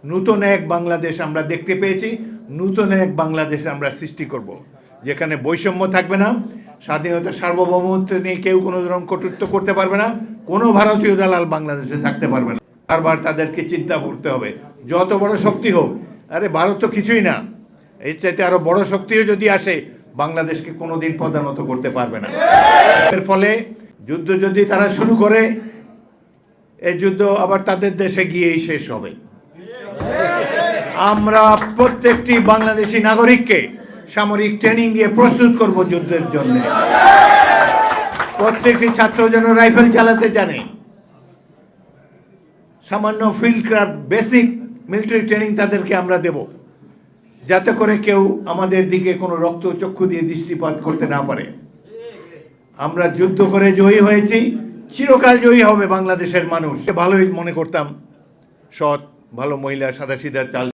নতুন এক বাংলাদেশ আমরা দেখতে পেয়েছি। নতুন এক বাংলাদেশ আমরা সৃষ্টি করব, যেখানে বৈষম্য থাকবে না, স্বাধীনতা সার্বভৌমত্ব নিয়ে কেউ কোনো ধরনের কটূক্তি করতে পারবে না, কোনো ভারতীয় দালাল বাংলাদেশে থাকতে পারবে না। বারবার তাদেরকে চিন্তা করতে হবে, যত বড় শক্তি হোক, আরে ভারত তো কিছুই না, এর চাইতে আরো বড় শক্তিও যদি আসে বাংলাদেশকে কোনোদিন পদানত করতে পারবে না। এর ফলে যুদ্ধ যদি তারা শুরু করে, এই যুদ্ধ আবার তাদের দেশে গিয়েই শেষ হবে। আমরা প্রত্যেকটি বাংলাদেশি নাগরিককে সামরিক ট্রেনিং দিয়ে প্রস্তুত করব যুদ্ধের জন্য। প্রত্যেকটি ছাত্র যেন রাইফেল চালাতে জানে, সামান্য field craft basic military training তাদেরকে আমরা দেব, যাতে করে কেউ আমাদের দিকে কোনো রক্তচক্ষু দিয়ে দৃষ্টিপাত করতে না পারে। আমরা যুদ্ধ করে জয়ী হয়েছি, চিরকাল জয়ী হবে বাংলাদেশের মানুষ। ভালোই মনে করতাম, সৎ ভালো মহিলা, সাদাসিধা চাল